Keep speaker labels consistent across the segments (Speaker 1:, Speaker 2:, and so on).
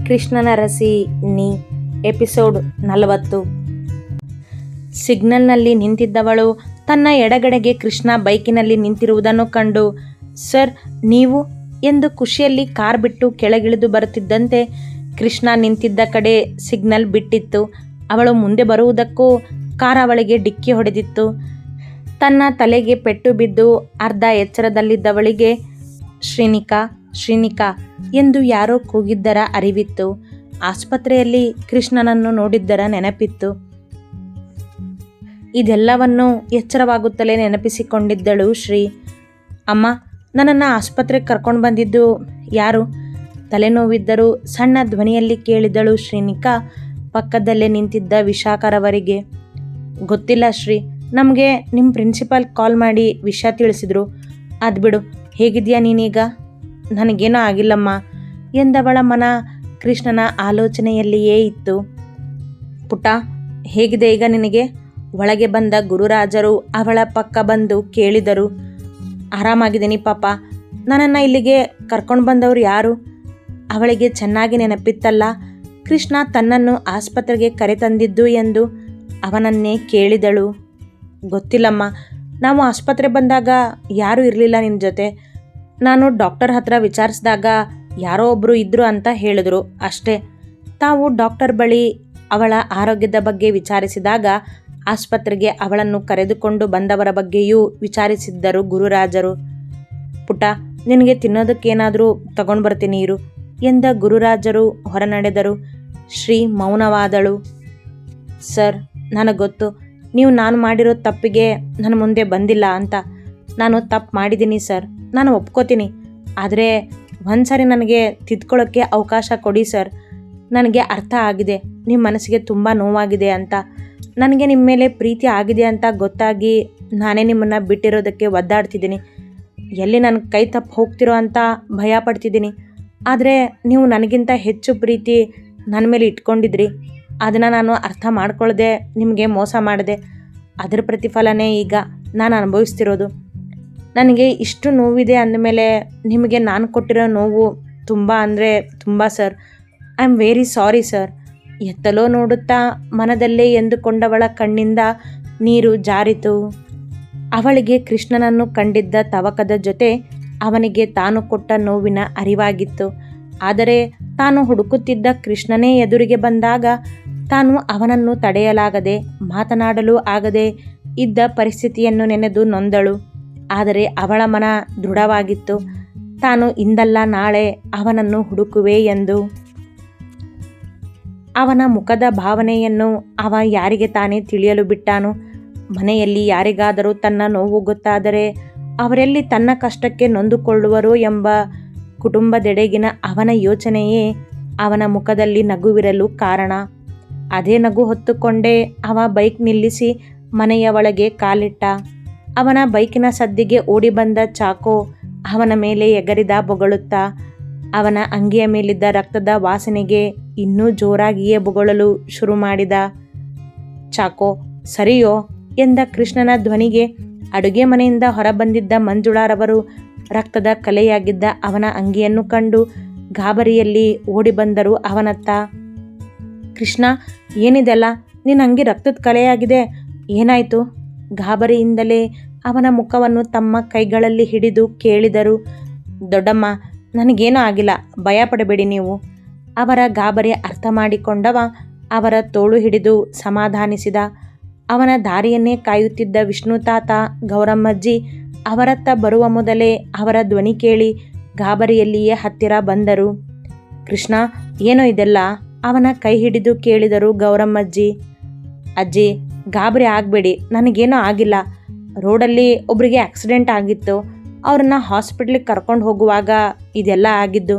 Speaker 1: ಕೃಷ್ಣನ ರಸಿ ನೀ ಎಪಿಸೋಡ್ 40. ಸಿಗ್ನಲ್ನಲ್ಲಿ ನಿಂತಿದ್ದವಳು ತನ್ನ ಎಡಗಡೆಗೆ ಕೃಷ್ಣ ಬೈಕಿನಲ್ಲಿ ನಿಂತಿರುವುದನ್ನು ಕಂಡು, ಸರ್ ನೀವು ಎಂದು ಖುಷಿಯಲ್ಲಿ ಕಾರ್ ಬಿಟ್ಟು ಕೆಳಗಿಳಿದು ಬರುತ್ತಿದ್ದಂತೆ ಕೃಷ್ಣ ನಿಂತಿದ್ದ ಕಡೆ ಸಿಗ್ನಲ್ ಬಿಟ್ಟಿತ್ತು. ಅವಳು ಮುಂದೆ ಬರುವುದಕ್ಕೂ ಕಾರ್ ಅವಳಿಗೆ ಡಿಕ್ಕಿ ಹೊಡೆದಿತ್ತು. ತನ್ನ ತಲೆಗೆ ಪೆಟ್ಟು ಬಿದ್ದು ಅರ್ಧ ಎಚ್ಚರದಲ್ಲಿದ್ದವಳಿಗೆ ಶ್ರೀನಿಕಾ ಎಂದು ಯಾರೋ ಕೂಗಿದ್ದರ ಅರಿವಿತ್ತು. ಆಸ್ಪತ್ರೆಯಲ್ಲಿ ಕೃಷ್ಣನನ್ನು ನೋಡಿದ್ದರ ನೆನಪಿತ್ತು. ಇದೆಲ್ಲವನ್ನು ಎಚ್ಚರವಾಗುತ್ತಲೇ ನೆನಪಿಸಿಕೊಂಡಿದ್ದಳು ಶ್ರೀ. ಅಮ್ಮ, ನನ್ನನ್ನು ಆಸ್ಪತ್ರೆಗೆ ಕರ್ಕೊಂಡು ಬಂದಿದ್ದು ಯಾರು? ತಲೆನೋವಿದ್ದರೂ ಸಣ್ಣ ಧ್ವನಿಯಲ್ಲಿ ಕೇಳಿದಳು ಶ್ರೀನಿಕಾ ಪಕ್ಕದಲ್ಲೇ ನಿಂತಿದ್ದ ವಿಶಾಖರವರಿಗೆ. ಗೊತ್ತಿಲ್ಲ ಶ್ರೀ, ನಮಗೆ ನಿಮ್ಮ ಪ್ರಿನ್ಸಿಪಾಲ್ ಕಾಲ್ ಮಾಡಿ ವಿಷಯ ತಿಳಿಸಿದ್ರು. ಅದು ಬಿಡು, ಹೇಗಿದೆಯಾ ನೀನೀಗ? ನನಗೇನೂ ಆಗಿಲ್ಲಮ್ಮ ಎಂದವಳ ಮನ ಕೃಷ್ಣನ ಆಲೋಚನೆಯಲ್ಲಿಯೇ ಇತ್ತು. ಪುಟ್ಟ, ಹೇಗಿದೆ ಈಗ ನಿನಗೆ? ಒಳಗೆ ಬಂದ ಗುರುರಾಜರು ಅವಳ ಪಕ್ಕ ಬಂದು ಕೇಳಿದರು. ಆರಾಮಾಗಿದ್ದೀನಿ ಪಾಪ. ನನ್ನನ್ನು ಇಲ್ಲಿಗೆ ಕರ್ಕೊಂಡು ಬಂದವರು ಯಾರು? ಅವಳಿಗೆ ಚೆನ್ನಾಗಿ ನೆನಪಿತ್ತಲ್ಲ ಕೃಷ್ಣ ತನ್ನನ್ನು ಆಸ್ಪತ್ರೆಗೆ ಕರೆತಂದಿದ್ದು ಎಂದು. ಅವನನ್ನೇ ಕೇಳಿದಳು. ಗೊತ್ತಿಲ್ಲಮ್ಮ, ನಾವು ಆಸ್ಪತ್ರೆ ಬಂದಾಗ ಯಾರೂ ಇರಲಿಲ್ಲ ನಿನ್ನ ಜೊತೆ. ನಾನು ಡಾಕ್ಟರ್ ಹತ್ರ ವಿಚಾರಿಸಿದಾಗ ಯಾರೋ ಒಬ್ಬರು ಇದ್ದರು ಅಂತ ಹೇಳಿದ್ರು ಅಷ್ಟೇ. ತಾವು ಡಾಕ್ಟರ್ ಬಳಿ ಅವಳ ಆರೋಗ್ಯದ ಬಗ್ಗೆ ವಿಚಾರಿಸಿದಾಗ ಆಸ್ಪತ್ರೆಗೆ ಅವಳನ್ನು ಕರೆದುಕೊಂಡು ಬಂದವರ ಬಗ್ಗೆಯೂ ವಿಚಾರಿಸಿದ್ದರು ಗುರುರಾಜರು. ಪುಟ್ಟ, ನಿನಗೆ ತಿನ್ನೋದಕ್ಕೇನಾದರೂ ತಗೊಂಡು ಬರ್ತೀನಿ ಇರು ಎಂದ ಗುರುರಾಜರು ಹೊರನಡೆದರು. ಶ್ರೀ ಮೌನವಾದಳು. ಸರ್, ನನಗೆ ಗೊತ್ತು ನೀವು ನಾನು ಮಾಡಿರೋ ತಪ್ಪಿಗೆ ನನ್ನ ಮುಂದೆ ಬಂದಿಲ್ಲ ಅಂತ. ನಾನು ತಪ್ಪು ಮಾಡಿದ್ದೀನಿ ಸರ್, ನಾನು ಒಪ್ಕೋತೀನಿ. ಆದರೆ ಒಂದು ಸಾರಿ ನನಗೆ ತಿದ್ಕೊಳ್ಳೋಕ್ಕೆ ಅವಕಾಶ ಕೊಡಿ ಸರ್. ನನಗೆ ಅರ್ಥ ಆಗಿದೆ ನಿಮ್ಮ ಮನಸ್ಸಿಗೆ ತುಂಬ ನೋವಾಗಿದೆ ಅಂತ. ನನಗೆ ನಿಮ್ಮ ಮೇಲೆ ಪ್ರೀತಿ ಆಗಿದೆ ಅಂತ ಗೊತ್ತಾಗಿ ನಾನೇ ನಿಮ್ಮನ್ನು ಬಿಟ್ಟಿರೋದಕ್ಕೆ ಒದ್ದಾಡ್ತಿದ್ದೀನಿ. ಎಲ್ಲಿ ನನ್ನ ಕೈ ತಪ್ಪು ಹೋಗ್ತಿರೋ ಅಂತ ಭಯ ಪಡ್ತಿದ್ದೀನಿ. ಆದರೆ ನೀವು ನನಗಿಂತ ಹೆಚ್ಚು ಪ್ರೀತಿ ನನ್ನ ಮೇಲೆ ಇಟ್ಕೊಂಡಿದ್ರಿ. ಅದನ್ನು ನಾನು ಅರ್ಥ ಮಾಡ್ಕೊಳ್ಳದೆ ನಿಮಗೆ ಮೋಸ ಮಾಡಿದೆ. ಅದರ ಪ್ರತಿಫಲನೇ ಈಗ ನಾನು ಅನುಭವಿಸ್ತಿರೋದು. ನನಗೆ ಇಷ್ಟು ನೋವಿದೆ ಅಂದಮೇಲೆ ನಿಮಗೆ ನಾನು ಕೊಟ್ಟಿರೋ ನೋವು ತುಂಬ ಅಂದರೆ ತುಂಬ sir. I am very sorry sir. ಎತ್ತಲೋ ನೋಡುತ್ತಾ ಮನದಲ್ಲೇ ಎಂದುಕೊಂಡವಳ ಕಣ್ಣಿಂದ ನೀರು ಜಾರಿತು. ಅವಳಿಗೆ ಕೃಷ್ಣನನ್ನು ಕಂಡಿದ್ದ ತವಕದ ಜೊತೆ ಅವನಿಗೆ ತಾನು ಕೊಟ್ಟ ನೋವಿನ ಅರಿವಾಗಿತ್ತು. ಆದರೆ ತಾನು ಹುಡುಕುತ್ತಿದ್ದ ಕೃಷ್ಣನೇ ಎದುರಿಗೆ ಬಂದಾಗ ತಾನು ಅವನನ್ನು ತಡೆಯಲಾಗದೆ ಮಾತನಾಡಲು ಆಗದೆ ಇದ್ದ ಪರಿಸ್ಥಿತಿಯನ್ನು ನೆನೆದು ನೊಂದಳು. ಆದರೆ ಅವಳ ಮನ ದೃಢವಾಗಿತ್ತು. ತಾನು ಇಂದಲ್ಲ ನಾಳೆ ಅವನನ್ನು ಹುಡುಕುವೆ ಎಂದು. ಅವನ ಮುಖದ ಭಾವನೆಯನ್ನು ಅವ ಯಾರಿಗೆ ತಾನೇ ತಿಳಿಯಲು ಬಿಟ್ಟಾನು? ಮನೆಯಲ್ಲಿ ಯಾರಿಗಾದರೂ ತನ್ನ ನೋವು ಗೊತ್ತಾದರೆ ಅವರೆಲ್ಲಿ ತನ್ನ ಕಷ್ಟಕ್ಕೆ ನೊಂದುಕೊಳ್ಳುವರೋ ಎಂಬ ಕುಟುಂಬದೆಡೆಗಿನ ಅವನ ಯೋಚನೆಯೇ ಅವನ ಮುಖದಲ್ಲಿ ನಗುವಿರಲು ಕಾರಣ. ಅದೇ ನಗು ಹೊತ್ತುಕೊಂಡೇ ಅವ ಬೈಕ್ ನಿಲ್ಲಿಸಿ ಮನೆಯ ಒಳಗೆ ಕಾಲಿಟ್ಟ. ಅವನ ಬೈಕಿನ ಸದ್ದಿಗೆ ಓಡಿ ಬಂದ ಚಾಕೋ ಅವನ ಮೇಲೆ ಎಗರಿದ ಬೊಗಳುತ್ತಾ. ಅವನ ಅಂಗಿಯ ಮೇಲಿದ್ದ ರಕ್ತದ ವಾಸನೆಗೆ ಇನ್ನೂ ಜೋರಾಗಿಯೇ ಬೊಗಳಲು ಶುರು ಮಾಡಿದ. ಚಾಕೋ, ಸರಿಯೋ ಎಂದ ಕೃಷ್ಣನ ಧ್ವನಿಗೆ ಅಡುಗೆ ಮನೆಯಿಂದ ಹೊರಬಂದಿದ್ದ ಮಂಜುಳಾರವರು ರಕ್ತದ ಕಲೆಯಾಗಿದ್ದ ಅವನ ಅಂಗಿಯನ್ನು ಕಂಡು ಗಾಬರಿಯಲ್ಲಿ ಓಡಿ ಬಂದರು ಅವನತ್ತ. ಕೃಷ್ಣ, ಏನಿದೆಲ್ಲ? ನಿನ್ನ ಅಂಗಿ ರಕ್ತದ ಕಲೆಯಾಗಿದೆ, ಏನಾಯಿತು? ಗಾಬರಿಯಿಂದಲೇ ಅವನ ಮುಖವನ್ನು ತಮ್ಮ ಕೈಗಳಲ್ಲಿ ಹಿಡಿದು ಕೇಳಿದರು. ದೊಡ್ಡಮ್ಮ, ನನಗೇನೂ ಆಗಿಲ್ಲ, ಭಯ ಪಡಬೇಡಿ ನೀವು. ಅವರ ಗಾಬರಿ ಅರ್ಥ ಮಾಡಿಕೊಂಡವ ಅವರ ತೋಳು ಹಿಡಿದು ಸಮಾಧಾನಿಸಿದ. ಅವನ ದಾರಿಯನ್ನೇ ಕಾಯುತ್ತಿದ್ದ ವಿಷ್ಣು ತಾತ, ಗೌರಮ್ಮಜ್ಜಿ ಅವರತ್ತ ಬರುವ ಮೊದಲೇ ಅವರ ಧ್ವನಿ ಕೇಳಿ ಗಾಬರಿಯಲ್ಲಿಯೇ ಹತ್ತಿರ ಬಂದರು. ಕೃಷ್ಣ, ಏನೋ ಇದೆಲ್ಲ? ಅವನ ಕೈ ಹಿಡಿದು ಕೇಳಿದರು ಗೌರಮ್ಮಜ್ಜಿ. ಅಜ್ಜಿ, ಗಾಬರಿ ಆಗಬೇಡಿ, ನನಗೇನೂ ಆಗಿಲ್ಲ. ರೋಡಲ್ಲಿ ಒಬ್ಬರಿಗೆ ಆಕ್ಸಿಡೆಂಟ್ ಆಗಿತ್ತು. ಅವ್ರನ್ನ ಹಾಸ್ಪಿಟ್ಲಿಗೆ ಕರ್ಕೊಂಡು ಹೋಗುವಾಗ ಇದೆಲ್ಲ ಆಗಿದ್ದು.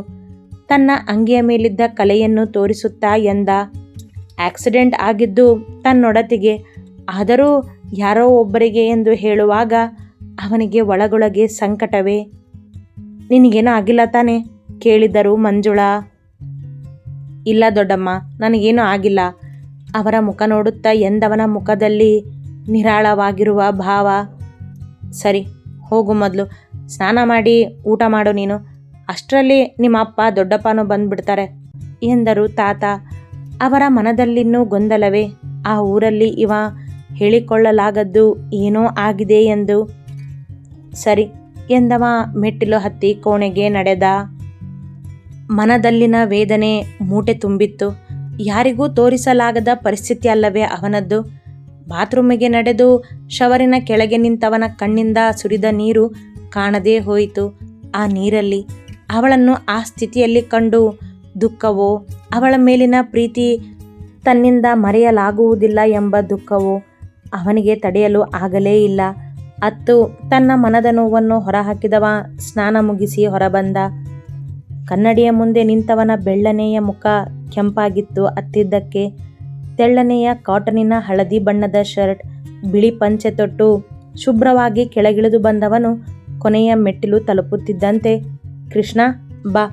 Speaker 1: ತನ್ನ ಅಂಗಿಯ ಮೇಲಿದ್ದ ಕಲೆಯನ್ನು ತೋರಿಸುತ್ತಾ ಎಂದ. ಆಕ್ಸಿಡೆಂಟ್ ಆಗಿದ್ದು ತನ್ನೊಡತಿಗೆ, ಆದರೂ ಯಾರೋ ಒಬ್ಬರಿಗೆ ಎಂದು ಹೇಳುವಾಗ ಅವನಿಗೆ ಒಳಗೊಳಗೆ ಸಂಕಟವೇ. ನಿನಗೇನೂ ಆಗಿಲ್ಲ ತಾನೇ ಕೇಳಿದರು ಮಂಜುಳಾ. ಇಲ್ಲ ದೊಡ್ಡಮ್ಮ, ನನಗೇನೂ ಆಗಿಲ್ಲ. ಅವರ ಮುಖ ನೋಡುತ್ತಾ ಎಂದವನ ಮುಖದಲ್ಲಿ ನಿರಾಳವಾಗಿರುವ ಭಾವ. ಸರಿ, ಹೋಗು, ಮೊದಲು ಸ್ನಾನ ಮಾಡಿ ಊಟ ಮಾಡು ನೀನು. ಅಷ್ಟರಲ್ಲಿ ನಿಮ್ಮ ಅಪ್ಪ ದೊಡ್ಡಪ್ಪನೂ ಬಂದುಬಿಡ್ತಾರೆ. ಎಂದರು ತಾತ. ಅವರ ಮನದಲ್ಲಿನ್ನೂ ಗೊಂದಲವೇ. ಆ ಊರಲ್ಲಿ ಇವ ಹೇಳಿಕೊಳ್ಳಲಾಗದ್ದು ಏನೋ ಆಗಿದೆ ಎಂದು. ಸರಿ ಎಂದವ ಮೆಟ್ಟಿಲು ಹತ್ತಿ ಕೋಣೆಗೆ ನಡೆದ. ಮನದಲ್ಲಿನ ವೇದನೆ ಮೂಟೆ ತುಂಬಿತ್ತು. ಯಾರಿಗೂ ತೋರಿಸಲಾಗದ ಪರಿಸ್ಥಿತಿ ಅಲ್ಲವೇ ಅವನದ್ದು. ಬಾತ್ರೂಮಿಗೆ ನಡೆದು ಶವರಿನ ಕೆಳಗೆ ನಿಂತವನ ಕಣ್ಣಿಂದ ಸುರಿದ ನೀರು ಕಾಣದೇ ಹೋಯಿತು. ಆ ನೀರಲ್ಲಿ ಅವಳನ್ನು ಆ ಸ್ಥಿತಿಯಲ್ಲಿ ಕಂಡು ದುಃಖವೋ, ಅವಳ ಮೇಲಿನ ಪ್ರೀತಿ ತನ್ನಿಂದ ಮರೆಯಲಾಗುವುದಿಲ್ಲ ಎಂಬ ದುಃಖವೋ ಅವನಿಗೆ ತಡೆಯಲು ಆಗಲೇ ಇಲ್ಲ. ಅತ್ತು ತನ್ನ ಮನದ ನೋವನ್ನು ಹೊರಹಾಕಿದವ ಸ್ನಾನ ಮುಗಿಸಿ ಹೊರಬಂದ. ಕನ್ನಡಿಯ ಮುಂದೆ ನಿಂತವನ ಬೆಳ್ಳನೆಯ ಮುಖ ಕೆಂಪಾಗಿತ್ತು. ಅತ್ತಿದ್ದಕ್ಕೆ ತೆಳ್ಳನೆಯ ಕಾಟನಿನ ಹಳದಿ ಬಣ್ಣದ ಶರ್ಟ್, ಬಿಳಿ ಪಂಚೆ ತೊಟ್ಟು ಶುಭ್ರವಾಗಿ ಕೆಳಗಿಳಿದು ಬಂದವನು ಕೊನೆಯ ಮೆಟ್ಟಿಲು ತಲುಪುತ್ತಿದ್ದಂತೆ, ಕೃಷ್ಣ ಬಾ,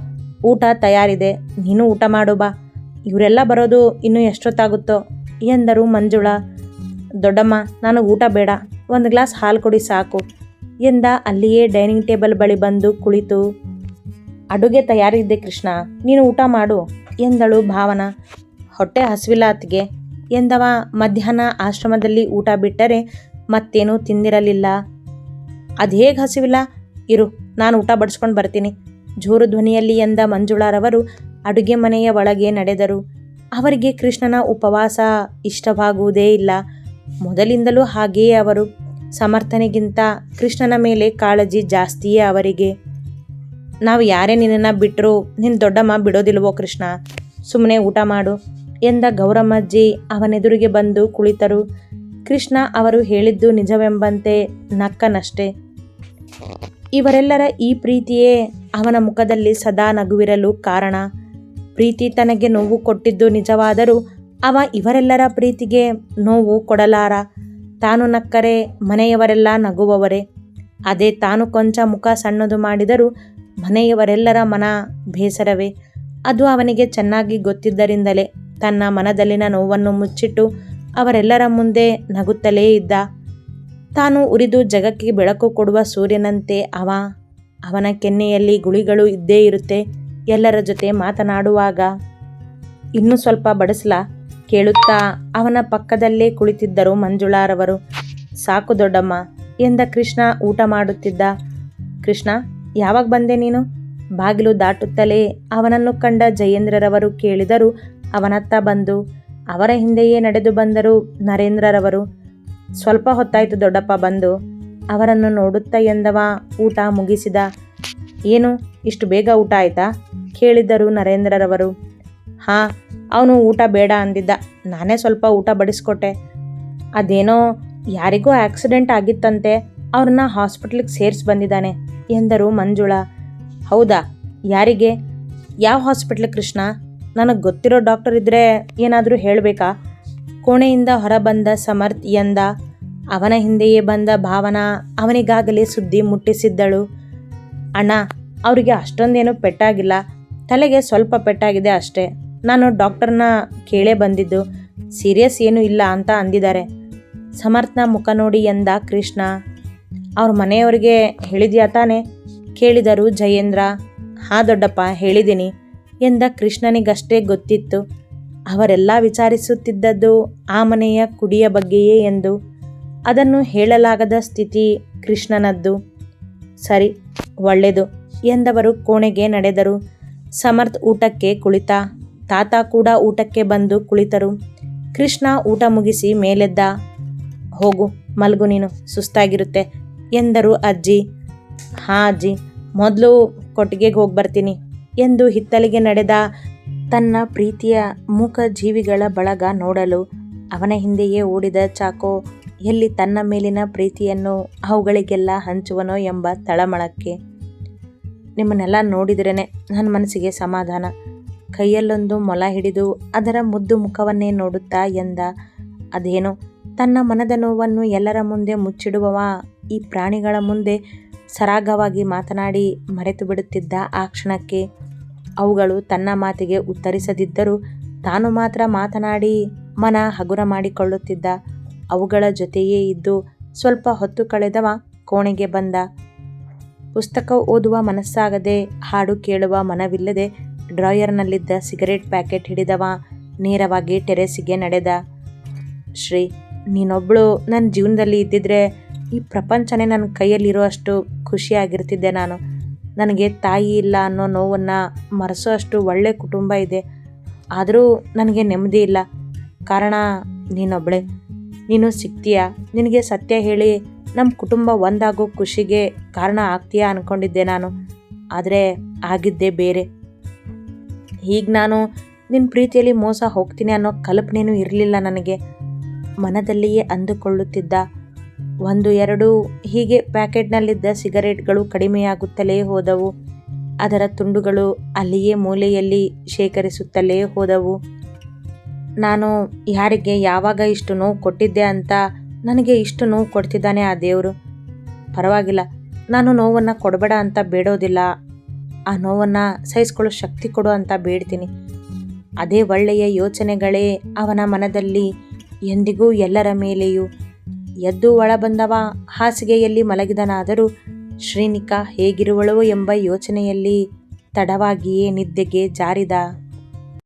Speaker 1: ಊಟ ತಯಾರಿದೆ, ನೀನು ಊಟ ಮಾಡು ಬಾ. ಇವರೆಲ್ಲ ಬರೋದು ಇನ್ನೂ ಎಷ್ಟೊತ್ತಾಗುತ್ತೋ ಎಂದರು ಮಂಜುಳಾ. ದೊಡ್ಡಮ್ಮ, ನಾನು ಊಟ ಬೇಡ, ಒಂದು ಗ್ಲಾಸ್ ಹಾಲು ಕೊಡಿ ಸಾಕು ಎಂದ. ಅಲ್ಲಿಯೇ ಡೈನಿಂಗ್ ಟೇಬಲ್ ಬಳಿ ಬಂದು ಕುಳಿತು, ಅಡುಗೆ ತಯಾರಿದೆ ಕೃಷ್ಣ, ನೀನು ಊಟ ಮಾಡು ಎಂದಳು ಭಾವನಾ. ಹೊಟ್ಟೆ ಹಸಿವಿಲ್ಲ ಅತ್ತಿಗೆ ಎಂದವ. ಮಧ್ಯಾಹ್ನ ಆಶ್ರಮದಲ್ಲಿ ಊಟ ಬಿಟ್ಟರೆ ಮತ್ತೇನೂ ತಿಂದಿರಲಿಲ್ಲ. ಅದೇಗೆ ಹಸಿವಿಲ್ಲ, ಇರು ನಾನು ಊಟ ಬಡಿಸ್ಕೊಂಡು ಬರ್ತೀನಿ ಜೋರು ಧ್ವನಿಯಲ್ಲಿ ಎಂದ ಮಂಜುಳಾರವರು ಅಡುಗೆ ಮನೆಯ ಒಳಗೆ ನಡೆದರು. ಅವರಿಗೆ ಕೃಷ್ಣನ ಉಪವಾಸ ಇಷ್ಟವಾಗುವುದೇ ಇಲ್ಲ. ಮೊದಲಿಂದಲೂ ಹಾಗೆಯೇ ಅವರು. ಸಮರ್ಥನಿಗಿಂತ ಕೃಷ್ಣನ ಮೇಲೆ ಕಾಳಜಿ ಜಾಸ್ತಿಯೇ ಅವರಿಗೆ. ನಾವು ಯಾರೇ ನಿನ್ನನ್ನು ಬಿಟ್ಟರೂ ನಿನ್ನ ದೊಡ್ಡಮ್ಮ ಬಿಡೋದಿಲ್ವೋ ಕೃಷ್ಣ, ಸುಮ್ಮನೆ ಊಟ ಮಾಡು ಎಂದ ಗೌರಮ್ಮಜ್ಜಿ ಅವನೆದುರಿಗೆ ಬಂದು ಕುಳಿತರು. ಕೃಷ್ಣ ಅವರು ಹೇಳಿದ್ದು ನಿಜವೆಂಬಂತೆ ನಕ್ಕನಷ್ಟೆ. ಇವರೆಲ್ಲರ ಈ ಪ್ರೀತಿಯೇ ಅವನ ಮುಖದಲ್ಲಿ ಸದಾ ನಗುವಿರಲು ಕಾರಣ. ಪ್ರೀತಿ ತನಗೆ ನೋವು ಕೊಟ್ಟಿದ್ದು ನಿಜವಾದರೂ ಅವ ಇವರೆಲ್ಲರ ಪ್ರೀತಿಗೆ ನೋವು ಕೊಡಲಾರ. ತಾನು ನಕ್ಕರೆ ಮನೆಯವರೆಲ್ಲ ನಗುವವರೇ. ಅದೇ ತಾನು ಕೊಂಚ ಮುಖ ಸಣ್ಣದು ಮಾಡಿದರೂ ಮನೆಯವರೆಲ್ಲರ ಮನ ಬೇಸರವೇ. ಅದು ಅವನಿಗೆ ಚೆನ್ನಾಗಿ ಗೊತ್ತಿದ್ದರಿಂದಲೇ ತನ್ನ ಮನದಲ್ಲಿನ ನೋವನ್ನು ಮುಚ್ಚಿಟ್ಟು ಅವರೆಲ್ಲರ ಮುಂದೆ ನಗುತ್ತಲೇ ಇದ್ದ. ತಾನು ಉರಿದು ಜಗಕ್ಕೆ ಬೆಳಕು ಕೊಡುವ ಸೂರ್ಯನಂತೆ ಅವನ ಕೆನ್ನೆಯಲ್ಲಿ ಗುಳಿಗಳು ಇದ್ದೇ ಇರುತ್ತೆ ಎಲ್ಲರ ಜೊತೆ ಮಾತನಾಡುವಾಗ. ಇನ್ನೂ ಸ್ವಲ್ಪ ಬಡಿಸ್ಲಾ ಕೇಳುತ್ತಾ ಅವನ ಪಕ್ಕದಲ್ಲೇ ಕುಳಿತಿದ್ದರು ಮಂಜುಳಾರವರು. ಸಾಕು ದೊಡ್ಡಮ್ಮ ಎಂದ ಕೃಷ್ಣ ಊಟ ಮಾಡುತ್ತಿದ್ದ. ಕೃಷ್ಣ, ಯಾವಾಗ ಬಂದೆ ನೀನು? ಬಾಗಿಲು ದಾಟುತ್ತಲೇ ಅವನನ್ನು ಕಂಡ ಜಯೇಂದ್ರರವರು ಕೇಳಿದರು. ಅವನತ್ತ ಬಂದು ಅವರ ಹಿಂದೆಯೇ ನಡೆದು ಬಂದರು ನರೇಂದ್ರರವರು. ಸ್ವಲ್ಪ ಹೊತ್ತಾಯಿತು ದೊಡ್ಡಪ್ಪ ಬಂದು ಅವರನ್ನು ನೋಡುತ್ತಾ ಎಂದವ. ಊಟ ಮುಗಿಸಿದ. ಏನು ಇಷ್ಟು ಬೇಗ ಊಟ ಆಯ್ತಾ ಕೇಳಿದರು ನರೇಂದ್ರರವರು. ಹಾಂ, ಅವನು ಊಟ ಬೇಡ ಅಂದಿದ್ದ, ನಾನೇ ಸ್ವಲ್ಪ ಊಟ ಬಡಿಸ್ಕೊಟ್ಟೆ. ಅದೇನೋ ಯಾರಿಗೋ ಆಕ್ಸಿಡೆಂಟ್ ಆಗಿತ್ತಂತೆ, ಅವ್ರನ್ನ ಹಾಸ್ಪಿಟ್ಲಿಗೆ ಸೇರಿಸಿ ಬಂದಿದ್ದಾನೆ ಎಂದರು ಮಂಜುಳಾ. ಹೌದಾ, ಯಾರಿಗೆ? ಯಾವ ಹಾಸ್ಪಿಟ್ಲ್ ಕೃಷ್ಣ? ನನಗೆ ಗೊತ್ತಿರೋ ಡಾಕ್ಟರ್ ಇದ್ದರೆ ಏನಾದರೂ ಹೇಳಬೇಕಾ? ಕೋಣೆಯಿಂದ ಹೊರಬಂದ ಸಮರ್ಥ್ ಎಂದ. ಅವನ ಹಿಂದೆಯೇ ಬಂದ ಭಾವನಾ ಅವನಿಗಾಗಲೇ ಸುದ್ದಿ ಮುಟ್ಟಿಸಿದ್ದಳು. ಅಣ್ಣ, ಅವರಿಗೆ ಅಷ್ಟೊಂದೇನು ಪೆಟ್ಟಾಗಿಲ್ಲ, ತಲೆಗೆ ಸ್ವಲ್ಪ ಪೆಟ್ಟಾಗಿದೆ ಅಷ್ಟೇ. ನಾನು ಡಾಕ್ಟರ್ನ ಕೇಳೇ ಬಂದಿದ್ದು, ಸೀರಿಯಸ್ ಏನೂ ಇಲ್ಲ ಅಂತ ಅಂದಿದ್ದಾರೆ. ಸಮರ್ಥನ ಮುಖ ನೋಡಿ ಎಂದ ಕೃಷ್ಣ. ಅವ್ರ ಮನೆಯವರಿಗೆ ಹೇಳಿದ್ಯಾ ತಾನೆ ಕೇಳಿದರು ಜಯೇಂದ್ರ. ಹಾಂ ದೊಡ್ಡಪ್ಪ, ಹೇಳಿದ್ದೀನಿ ಎಂದ. ಕೃಷ್ಣನಿಗಷ್ಟೇ ಗೊತ್ತಿತ್ತು ಅವರೆಲ್ಲ ವಿಚಾರಿಸುತ್ತಿದ್ದದ್ದು ಆ ಮನೆಯ ಕುಡಿಯ ಬಗ್ಗೆಯೇ ಎಂದು. ಅದನ್ನು ಹೇಳಲಾಗದ ಸ್ಥಿತಿ ಕೃಷ್ಣನದ್ದು. ಸರಿ, ಒಳ್ಳೆಯದು ಎಂದವರು ಕೋಣೆಗೆ ನಡೆದರು. ಸಮರ್ಥ್ ಊಟಕ್ಕೆ ಕುಳಿತ. ತಾತ ಕೂಡ ಊಟಕ್ಕೆ ಬಂದು ಕುಳಿತರು. ಕೃಷ್ಣ ಊಟ ಮುಗಿಸಿ ಮೇಲೆದ್ದ. ಹೋಗು ಮಲ್ಗು, ನೀನು ಸುಸ್ತಾಗಿರುತ್ತೆ ಎಂದರು ಅಜ್ಜಿ. ಹಾಂ ಅಜ್ಜಿ, ಮೊದಲು ಕೊಟ್ಟಿಗೆಗೆ ಹೋಗಿ ಬರ್ತೀನಿ ಎಂದು ಹಿತ್ತಲಿಗೆ ನಡೆದ. ತನ್ನ ಪ್ರೀತಿಯ ಮೂಕ ಜೀವಿಗಳ ಬಳಗ ನೋಡಲು ಅವನ ಹಿಂದೆಯೇ ಓಡಿದ ಚಾಕೋ ಎಲ್ಲಿ ತನ್ನ ಮೇಲಿನ ಪ್ರೀತಿಯನ್ನು ಅವುಗಳಿಗೆಲ್ಲ ಹಂಚುವನೋ ಎಂಬ ತಳಮಳಕ್ಕೆ. ನಿಮ್ಮನ್ನೆಲ್ಲ ನೋಡಿದ್ರೇ ನನ್ನ ಮನಸ್ಸಿಗೆ ಸಮಾಧಾನ. ಕೈಯಲ್ಲೊಂದು ಮೊಲ ಹಿಡಿದು ಅದರ ಮುದ್ದು ಮುಖವನ್ನೇ ನೋಡುತ್ತಾ ಎಂದ. ಅದೇನೋ ತನ್ನ ಮನದ ನೋವನ್ನು ಎಲ್ಲರ ಮುಂದೆ ಮುಚ್ಚಿಡುವವ ಈ ಪ್ರಾಣಿಗಳ ಮುಂದೆ ಸರಾಗವಾಗಿ ಮಾತನಾಡಿ ಮರೆತು ಬಿಡುತ್ತಿದ್ದ ಆ ಕ್ಷಣಕ್ಕೆ. ಅವುಗಳು ತನ್ನ ಮಾತಿಗೆ ಉತ್ತರಿಸದಿದ್ದರೂ ತಾನು ಮಾತ್ರ ಮಾತನಾಡಿ ಮನ ಹಗುರ ಮಾಡಿಕೊಳ್ಳುತ್ತಿದ್ದ. ಅವುಗಳ ಜೊತೆಯೇ ಇದ್ದು ಸ್ವಲ್ಪ ಹೊತ್ತು ಕಳೆದವ ಕೋಣೆಗೆ ಬಂದ. ಪುಸ್ತಕ ಓದುವ ಮನಸ್ಸಾಗದೆ, ಹಾಡು ಕೇಳುವ ಮನವಿಲ್ಲದೆ ಡ್ರಾಯರ್ನಲ್ಲಿದ್ದ ಸಿಗರೇಟ್ ಪ್ಯಾಕೆಟ್ ಹಿಡಿದವ ನೇರವಾಗಿ ಟೆರೆಸಿಗೆ ನಡೆದ. ಶ್ರೀ, ನೀನೊಬ್ಬಳು ನನ್ನ ಜೀವನದಲ್ಲಿ ಇದ್ದಿದ್ರೆ ಈ ಪ್ರಪಂಚನೇ ನನ್ನ ಕೈಯಲ್ಲಿರೋ ಅಷ್ಟು ಖುಷಿಯಾಗಿರ್ತಿದ್ದೆ ನಾನು. ನನಗೆ ತಾಯಿ ಇಲ್ಲ ಅನ್ನೋ ನೋವನ್ನು ಮರೆಸೋ ಅಷ್ಟು ಒಳ್ಳೆ ಕುಟುಂಬ ಇದೆ. ಆದರೂ ನನಗೆ ನೆಮ್ಮದಿ ಇಲ್ಲ. ಕಾರಣ ನೀನೊಬ್ಬಳೆ. ನೀನು ಸಿಗ್ತೀಯಾ, ನಿನಗೆ ಸತ್ಯ ಹೇಳಿ ನಮ್ಮ ಕುಟುಂಬ ಒಂದಾಗೋ ಖುಷಿಗೆ ಕಾರಣ ಆಗ್ತೀಯಾ ಅಂದ್ಕೊಂಡಿದ್ದೆ ನಾನು. ಆದರೆ ಆಗಿದ್ದೇ ಬೇರೆ. ಈಗ ನಾನು ನಿನ್ನ ಪ್ರೀತಿಯಲ್ಲಿ ಮೋಸ ಹೋಗ್ತೀನಿ ಅನ್ನೋ ಕಲ್ಪನೆಯೂ ಇರಲಿಲ್ಲ ನನಗೆ. ಮನದಲ್ಲಿಯೇ ಅಂದುಕೊಳ್ಳುತ್ತಿದ್ದ. 1-2 ಹೀಗೆ ಪ್ಯಾಕೆಟ್ನಲ್ಲಿದ್ದ ಸಿಗರೇಟ್ಗಳು ಕಡಿಮೆಯಾಗುತ್ತಲೇ ಹೋದವು. ಅದರ ತುಂಡುಗಳು ಅಲ್ಲಿಯೇ ಮೂಲೆಯಲ್ಲಿ ಶೇಖರಿಸುತ್ತಲೇ ಹೋದವು. ನಾನು ಯಾರಿಗೆ ಯಾವಾಗ ಇಷ್ಟು ನೋವು ಕೊಟ್ಟಿದ್ದೆ ಅಂತ ನನಗೆ ಇಷ್ಟು ನೋವು ಕೊಡ್ತಿದ್ದಾನೆ ಆ ದೇವರು. ಪರವಾಗಿಲ್ಲ, ನಾನು ನೋವನ್ನು ಕೊಡಬೇಡ ಅಂತ ಬೇಡೋದಿಲ್ಲ, ಆ ನೋವನ್ನು ಸಹಿಸ್ಕೊಳ್ಳೋ ಶಕ್ತಿ ಕೊಡು ಅಂತ ಬೇಡ್ತೀನಿ. ಅದೇ ಒಳ್ಳೆಯ ಯೋಚನೆಗಳೇ ಅವನ ಮನದಲ್ಲಿ ಎಂದಿಗೂ ಎಲ್ಲರ ಮೇಲೆಯೂ. ಎದ್ದು ಒಳ ಬಂದವ ಹಾಸಿಗೆಯಲ್ಲಿ ಮಲಗಿದನಾದರೂ ಶ್ರೀನಿಕಾ ಹೇಗಿರುವಳೋ ಎಂಬ ಯೋಚನೆಯಲ್ಲಿ ತಡವಾಗಿಯೇ ನಿದ್ದೆಗೆ ಜಾರಿದ.